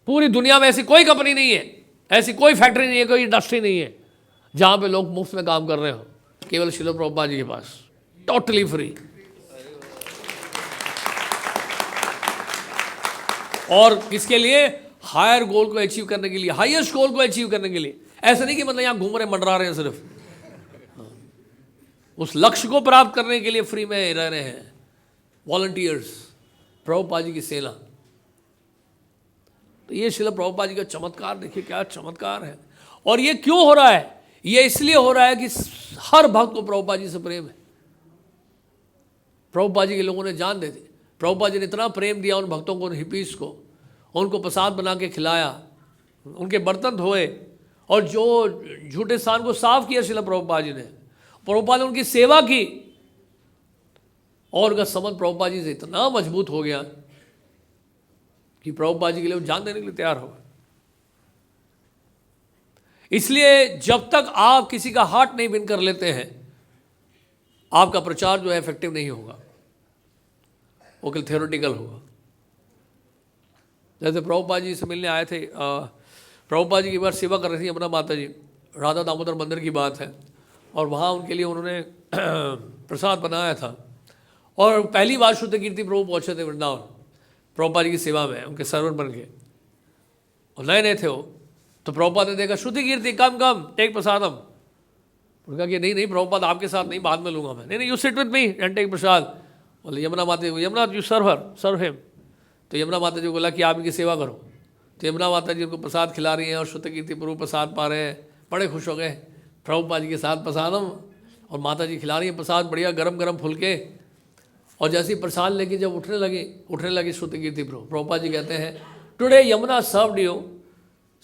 पूरी दुनिया में ऐसी कोई कंपनी नहीं है, ऐसी कोई फैक्ट्री नहीं है, कोई इंडस्ट्री नहीं है जहां पे लोग मुफ्त में काम कर रहे हो। केवल श्रील प्रभुपाद जी के पास टोटली फ्री। और किसके लिए? हायर गोल को अचीव करने के लिए, हाईएस्ट गोल को अचीव करने के लिए। ऐसा नहीं कि मतलब यहां घूम रहे मंडरा रहे हैं, सिर्फ उस लक्ष्य को प्राप्त करने के लिए फ्री में रह रहे हैं। वॉलंटियर्स, प्रभुपाद जी की सेना। तो ये श्रील प्रभुपाद जी का चमत्कार देखिए, क्या चमत्कार है। और ये क्यों हो रहा है? ये इसलिए हो रहा है कि हर भक्त को प्रभुपाद जी से प्रेम है। प्रभुपाद जी के लोगों ने जान दे दी। प्रभुपाद जी ने इतना प्रेम दिया उन भक्तों को, उन हिपीस को, उनको प्रसाद बना के खिलाया, उनके बर्तन धोए, और जो झूठे स्थान को साफ किया श्रील प्रभुपाद जी ने। प्रभुपाद ने उनकी सेवा की, और उनका संबंध प्रभुपाद जी से इतना मजबूत हो गया कि प्रभुपाद जी के लिए जान देने के लिए तैयार हो गए। इसलिए जब तक आप किसी का हार्ट नहीं विन कर लेते हैं, आपका प्रचार जो है इफेक्टिव नहीं होगा, वो केवल थियोरेटिकल होगा। जैसे प्रभुपाद जी से मिलने आए थे, प्रभुपाद जी की बार सेवा कर रही थी यमुना माता जी, राधा दामोदर मंदिर की बात है, और वहाँ उनके लिए उन्होंने प्रसाद बनाया था। और पहली बार शुद्ध कीर्ति प्रभु पहुँचे थे वृंदावन प्रभुपाद जी की सेवा में, उनके सर्वर बन के, और नए नए थे वो। तो प्रभुपाद ने देखा शुद्ध कीर्ति कम कम टेक प्रसादम। उनका कि नहीं नहीं प्रभुपाद आपके साथ नहीं, बाद में लूँगा मैं। नहीं नहीं, you sit with me and take prasad. बोले यमुना माता जी, यमुना यू सर्व हिम। तो यमुना माता जी को बोला कि आप इनकी सेवा करो। तो यमुना माता जी उनको प्रसाद खिला रही हैं, और शुद्ध कीर्ति प्रभु प्रसाद पा रहे हैं, बड़े खुश हो गए। प्रभुपाद जी के साथ प्रसादम, और माता जी खिला रही हैं प्रसाद बढ़िया गरम गरम फुलके। और जैसे ही प्रसाद लेके जब उठने लगी शुद्ध कीर्ति प्रभु, प्रभुपाद जी कहते हैं today Yamuna served you,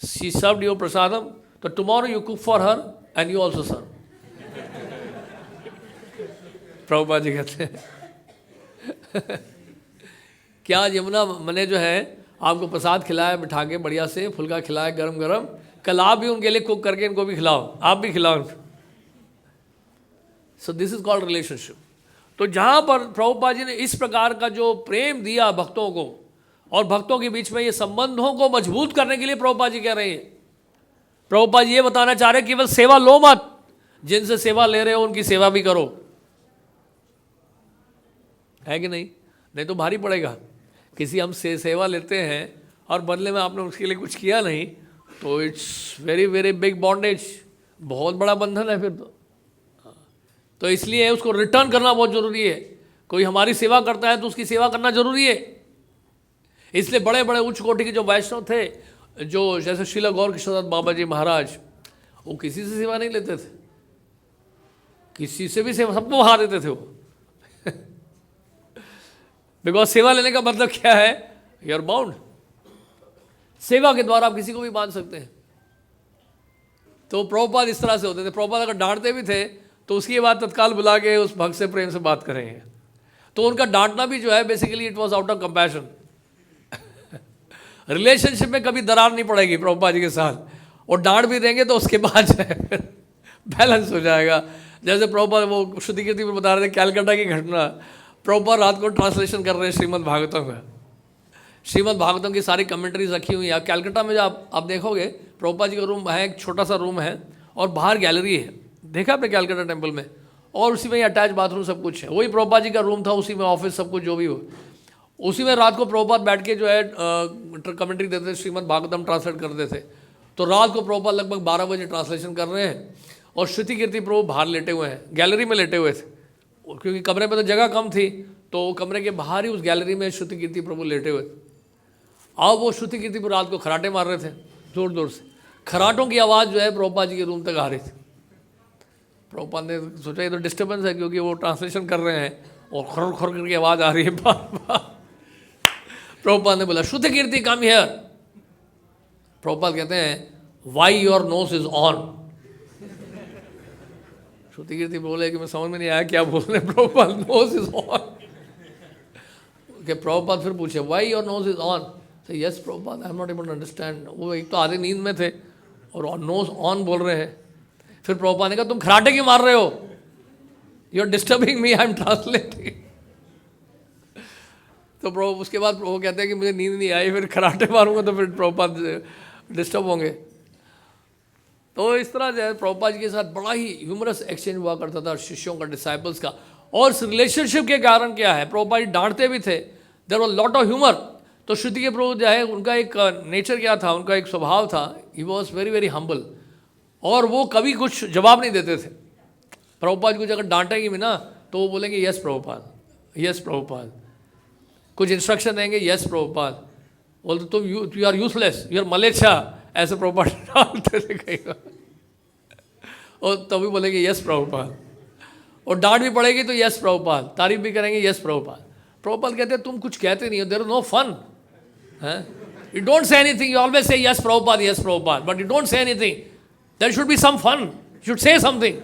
she served you prasadam, तो tomorrow you cook for her and you also serve. Prabhupada ji कहते हैं क्या आज यमुना मैंने जो है आपको प्रसाद खिलाया, बिठा के बढ़िया से फुल्का खिलाया गरम गरम, कल आप भी उनके लिए कुक करके इनको भी खिलाओ, आप भी खिलाओ। So this is called relationship. तो जहाँ पर प्रभुपाद जी ने इस प्रकार का जो प्रेम दिया भक्तों को, और भक्तों के बीच में ये संबंधों को मजबूत करने के लिए प्रभुपाद जी कह रहे हैं। प्रभुपाद जी ये बताना चाह रहे हैं केवल सेवा लो मत, जिनसे सेवा ले रहे हो उनकी सेवा भी करो, है कि नहीं? नहीं तो भारी पड़ेगा। किसी हम से सेवा लेते हैं और बदले में आपने उसके लिए कुछ किया नहीं, तो it's very very big bondage, बहुत बड़ा बंधन है फिर तो इसलिए उसको रिटर्न करना बहुत जरूरी है। कोई हमारी सेवा करता है तो उसकी सेवा करना जरूरी है। इसलिए बड़े बड़े उच्च कोटि के जो वैष्णव थे, जो जैसे श्रील गौर किशोरदास बाबा जी महाराज, वो किसी से सेवा नहीं लेते थे, किसी से भी सेवा, सबको बहा देते थे वो बिकॉज सेवा लेने का मतलब क्या है, यू आर बाउंड। सेवा के द्वारा आप किसी को भी बांध सकते हैं। तो प्रभुपाद इस तरह से होते थे। प्रभुपाद अगर डांटते भी थे तो उसकी बात तत्काल बुला के उस भक्त से प्रेम से बात करेंगे। तो उनका डांटना भी जो है basically it was out of compassion. Relationship में कभी दरार नहीं पड़ेगी प्रभुपाद जी के साथ, और डांट भी देंगे तो उसके बाद जो है बैलेंस हो जाएगा। जैसे प्रभुपाद वो श्रुति कीर्ति में बता रहे थे कैलकाटा की घटना, प्रभुपाद रात को ट्रांसलेशन कर रहे हैं श्रीमद् भागवतम में। श्रीमद् भागवतम की सारी कमेंट्रीज रखी हुई है। कैलकाटा में जब आप देखोगे प्रभुपाद जी का रूम है, एक छोटा सा रूम है और बाहर गैलरी है, देखा आपने कैलकाटा टेम्पल में, और उसी में अटैच बाथरूम सब कुछ है। वही प्रभुपाद जी का रूम था, उसी में ऑफिस सब कुछ जो भी हो, उसी में रात को प्रभुपाद बैठ के जो है कमेंट्री देते थे, श्रीमद् भागवतम ट्रांसलेट करते थे। तो रात को प्रभुपाद लगभग 12 बजे ट्रांसलेशन कर रहे हैं और श्रुति कीर्ति प्रभु बाहर लेटे हुए हैं, गैलरी में लेटे हुए थे, क्योंकि कमरे में तो जगह कम थी, तो कमरे के बाहर ही उस गैलरी में श्रुति कीर्ति प्रभु लेटे हुए थे। अब वो श्रुति कीर्ति प्रभु रात को खराटे मार रहे थे जोर जोर से। खराटों की आवाज़ जो है प्रभुपाद जी के रूम तक आ रही थी। प्रभुपाद ने सोचा ये तो डिस्टर्बेंस है, क्योंकि वो ट्रांसलेशन कर रहे हैं और खर खर करके आवाज़ आ रही है बार बार। प्रभुपाद ने बोला श्रुति कीर्ति कम हियर। प्रभुपाद कहते हैं why your nose is on. Shruti Kirti बोले कि मैं समझ में नहीं आया क्या बोल रहे। Prabhupada nose is on. Prabhupada फिर पूछे why your nose is on. Yes Prabhupada I am not able to understand. वो एक तो आधे नींद में थे और नोज ऑन बोल रहे हैं। फिर प्रभुपाद ने कहा तुम खराटे क्यों मार रहे हो, you are disturbing me, I am translating. तो प्रभु उसके बाद प्रभु कहते हैं कि मुझे नींद नहीं आई, फिर खराटे मारूंगा तो फिर प्रभुपाद डिस्टर्ब होंगे। तो इस तरह जो है प्रभुपाद जी के साथ बड़ा ही ह्यूमरस एक्सचेंज हुआ करता था शिष्यों का, डिसाइपल्स का। और इस रिलेशनशिप के कारण क्या है, प्रभुपाद जी डांटते भी थे, there was lot of humour. तो श्रुति के प्रभु जो है उनका एक नेचर क्या था, उनका एक स्वभाव था, he was very very humble, और वो कभी कुछ जवाब नहीं देते थे। प्रभुपाद को अगर डांटेंगे भी ना तो वो बोलेंगे यस प्रभुपाद, यस प्रभुपाद। कुछ इंस्ट्रक्शन देंगे यस प्रभुपाद। बोलते तुम you are useless, you are mleccha, ऐसे प्रभुपाद डालते थे कई बार, और तभी बोलेंगे यस प्रभुपाद। और डांट भी पड़ेगी तो यस प्रभुपाद, तारीफ भी करेंगे यस प्रभुपाद। प्रभुपाद कहते हैं तुम कुछ कहते नहीं हो, there is no fun, you don't say anything, you always say yes Prabhupada, but you don't say anything. There should be some fun, you should say something.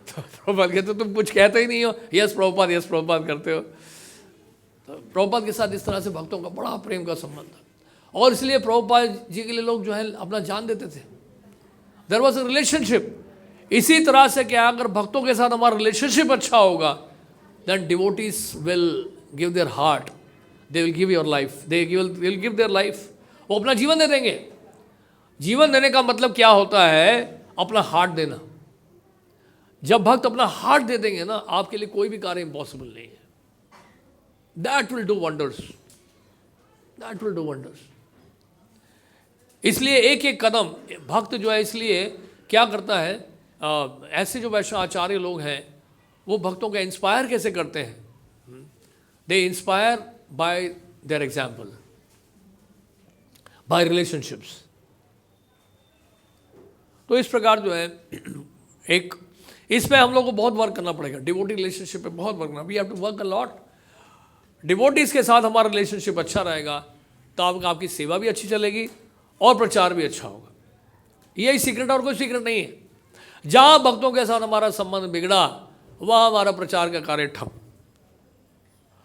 तो प्रभुपाद कहते तुम कुछ कहते ही नहीं हो, यस प्रभुपाद करते हो। तो प्रभुपाद के साथ इस तरह से भक्तों का बड़ा प्रेम का संबंध था, और इसलिए प्रभुपाद जी के लिए लोग जो है अपना जान देते थे। There was a relationship. इसी तरह से क्या, अगर भक्तों के साथ हमारा रिलेशनशिप अच्छा होगा, then devotees will give their heart, they will give your life, they will give their life, वो अपना जीवन दे देंगे। जीवन देने का मतलब क्या होता है, अपना हार्ट देना। जब भक्त अपना हार्ट दे देंगे ना, आपके लिए कोई भी कार्य इम्पॉसिबल नहीं है। That will do wonders, that will do wonders. इसलिए एक एक कदम भक्त जो है, इसलिए क्या करता है, ऐसे जो वैष्णव आचार्य लोग हैं वो भक्तों को इंस्पायर कैसे करते हैं, they inspire by their example, by relationships. तो इस प्रकार जो है एक इस पे हम लोग को बहुत वर्क करना पड़ेगा, डिवोटी रिलेशनशिप पे बहुत वर्क करना, we have to work a lot. Devotees के साथ हमारा रिलेशनशिप अच्छा रहेगा तो आपकी सेवा भी अच्छी चलेगी और प्रचार भी अच्छा होगा। यही सीक्रेट, और कोई सीक्रेट नहीं है। जहां भक्तों के साथ हमारा संबंध बिगड़ा वहाँ हमारा प्रचार का कार्य ठप,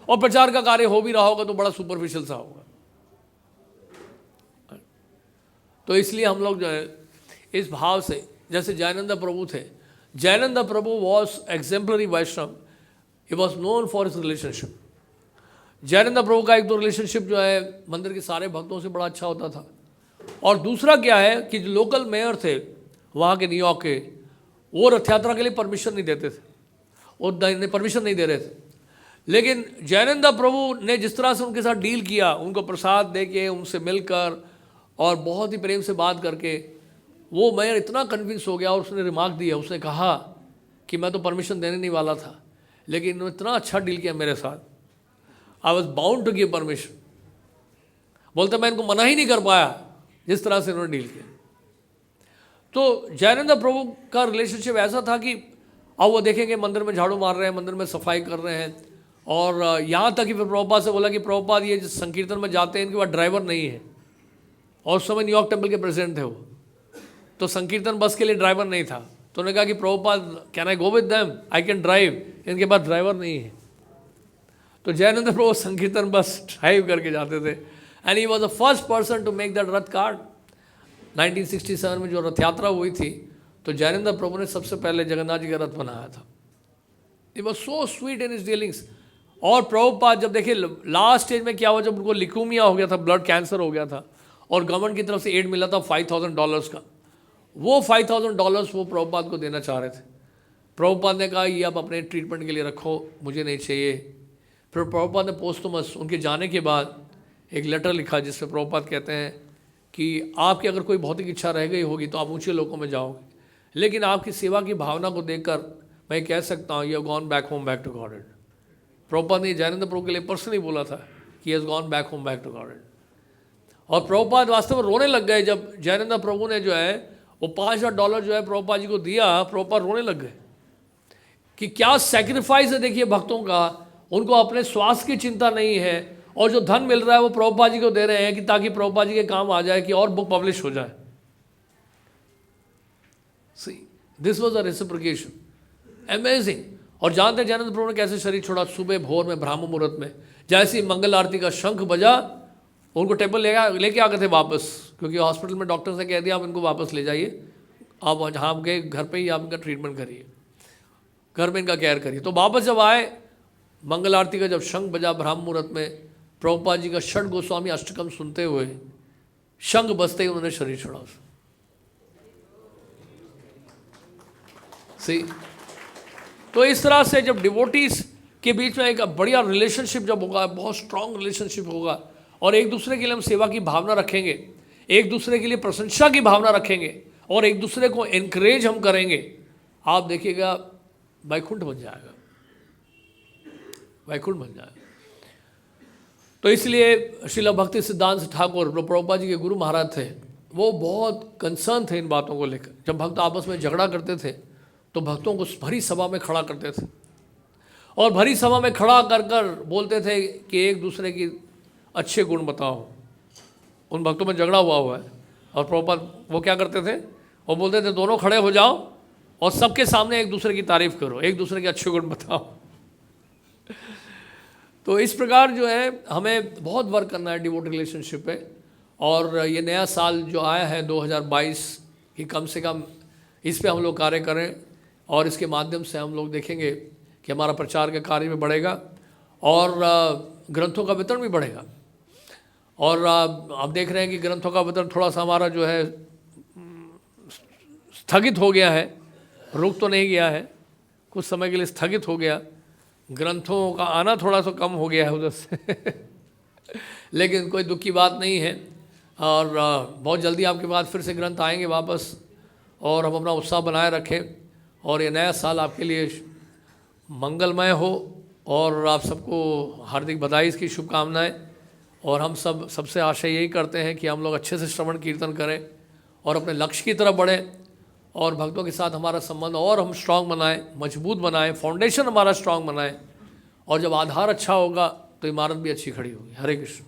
और प्रचार का कार्य हो भी रहा होगा तो बड़ा सुपरफिशियल सा होगा। तो इसलिए हम लोग जो है इस भाव से, जैसे जयानंद प्रभु थे, Jayananda Prabhu was exemplary Vaishnava, he was known for his relationship. Jayananda Prabhu का एक तो रिलेशनशिप जो है मंदिर के सारे भक्तों से बड़ा अच्छा होता था, और दूसरा क्या है कि जो लोकल मेयर थे वहाँ के, न्यूयॉर्क के, वो रथ यात्रा के लिए परमिशन नहीं देते थे, वो परमिशन नहीं दे रहे थे, लेकिन जयानंदा प्रभु ने जिस तरह से उनके साथ डील किया, उनको प्रसाद दे के, उनसे मिलकर और बहुत ही प्रेम से बात करके, वो मैं इतना कन्विंस हो गया। और उसने रिमार्क दिया, उसने कहा कि मैं तो परमिशन देने नहीं वाला था, लेकिन इन्होंने इतना अच्छा डील किया मेरे साथ, I was bound to give permission. बोलते मैं इनको मना ही नहीं कर पाया जिस तरह से इन्होंने डील किया। तो जयानंदा प्रभु का रिलेशनशिप ऐसा था कि अब वो देखेंगे मंदिर में झाड़ू मार रहे हैं, मंदिर में सफाई कर रहे हैं, और यहाँ तक कि फिर प्रभुपाद से बोला कि प्रभुपाद ये जिस संकीर्तन में जाते हैं इनके पास ड्राइवर नहीं है, और उस समय न्यूयॉर्क टेम्पल के प्रेसिडेंट थे वो, तो संकीर्तन बस के लिए ड्राइवर नहीं था। तो उन्होंने कहा कि Prabhupada can I go with them, I can drive, इनके पास ड्राइवर नहीं है। तो जयानंद प्रभु संकीर्तन बस ड्राइव करके जाते थे, and he was the first person to make that rath card. 1967 में जो रथ यात्रा हुई थी, तो जयानंद प्रभु ने सबसे पहले जगन्नाथ जी का रथ बनाया था। It was so sweet in his dealings. और प्रभुपाद जब देखिए लास्ट स्टेज में क्या हुआ, जब उनको लिक्यूमिया हो गया था, ब्लड कैंसर हो गया था, और गवर्नमेंट की तरफ से एड मिला था $5,000 का, वो $5,000 वो प्रभुपाद को देना चाह रहे थे। प्रभुपाद ने कहा ये आप अपने ट्रीटमेंट के लिए रखो, मुझे नहीं चाहिए। फिर प्रभुपाद ने पोस्टमस उनके जाने के बाद एक लेटर लिखा, जिसमें प्रभुपाद कहते हैं कि आपकी अगर कोई भौतिक इच्छा रह गई होगी तो आप ऊंचे लोकों में जाओगे, लेकिन आपकी सेवा की भावना को देखकर मैं कह सकता हूँ you have gone back home back to God. Prabhupada ने जयानंद प्रभु के लिए पर्सनली बोला था कि has gone back home back to God. और प्रभुपाद वास्तव में रोने लग गए जब जयानंद प्रभु ने जो है वो $5,000 जो है प्रभुपाद जी को दिया। प्रभुपाद रोने लग गए कि क्या सैक्रिफाइस है देखिए भक्तों का, उनको अपने स्वास्थ्य की चिंता नहीं है, और जो धन मिल रहा है वो प्रभुपाद जी को दे रहे हैं कि ताकि प्रभुपाद जी के काम आ जाए, कि और बुक पब्लिश हो जाए। See this was a reciprocation, amazing. और जानते हैं जयानंद प्रभु ने कैसे शरीर छोड़ा? सुबह भोर में ब्राह्म मुहूर्त में, जैसे ही मंगल आरती का शंख बजा, उनको टेबल लेके आ गए थे वापस, क्योंकि हॉस्पिटल में डॉक्टर्स ने कह दिया आप इनको वापस ले जाइए, आप जहाँ आप गए घर पे ही आप इनका ट्रीटमेंट करिए, घर में इनका केयर करिए। तो वापस जब आए, मंगल आरती का जब शंख बजा ब्राह्म मुहूर्त में, प्रभुपाद जी का षट गोस्वामी अष्टकम सुनते हुए शंख बजते ही उन्होंने शरीर छोड़ा। सी तो इस तरह से जब डिवोटीज के बीच में एक बढ़िया रिलेशनशिप जब होगा, बहुत स्ट्रांग रिलेशनशिप होगा, और एक दूसरे के लिए हम सेवा की भावना रखेंगे, एक दूसरे के लिए प्रशंसा की भावना रखेंगे, और एक दूसरे को एनकरेज हम करेंगे, आप देखिएगा वैकुंठ बन जाएगा, वैकुंठ बन जाएगा। तो इसलिए श्रील भक्ति सिद्धांत ठाकुर जो प्रभुपाद जी के गुरु महाराज थे, वो बहुत कंसर्न थे इन बातों को लेकर। जब भक्त आपस में झगड़ा करते थे तो भक्तों को भरी सभा में खड़ा करते थे, और भरी सभा में खड़ा कर कर बोलते थे कि एक दूसरे की अच्छे गुण बताओ। उन भक्तों में झगड़ा हुआ है, और प्रभुपाद वो क्या करते थे, वो बोलते थे दोनों खड़े हो जाओ और सबके सामने एक दूसरे की तारीफ करो, एक दूसरे के अच्छे गुण बताओ। तो इस प्रकार जो है हमें बहुत वर्क करना है डिवोट रिलेशनशिप पे। और ये नया साल जो आया है 2022 कि कम से कम इस पे हम लोग कार्य करें, और इसके माध्यम से हम लोग देखेंगे कि हमारा प्रचार का कार्य भी बढ़ेगा और ग्रंथों का वितरण भी बढ़ेगा। और आप देख रहे हैं कि ग्रंथों का वितरण थोड़ा सा हमारा जो है स्थगित हो गया है, रुक तो नहीं गया है, कुछ समय के लिए स्थगित हो गया, ग्रंथों का आना थोड़ा सा कम हो गया है उधर से लेकिन कोई दुख की बात नहीं है, और बहुत जल्दी आपके पास फिर से ग्रंथ आएंगे वापस, और हम अपना उत्साह बनाए रखें, और ये नया साल आपके लिए मंगलमय हो, और आप सबको हार्दिक बधाई, इसकी शुभकामनाएं। और हम सबसे आशा यही करते हैं कि हम लोग अच्छे से श्रवण कीर्तन करें और अपने लक्ष्य की तरफ बढ़ें, और भक्तों के साथ हमारा संबंध और हम स्ट्रांग बनाएं, मजबूत बनाएं, फाउंडेशन हमारा स्ट्रांग बनाएं, और जब आधार अच्छा होगा तो इमारत भी अच्छी खड़ी होगी। हरे कृष्ण।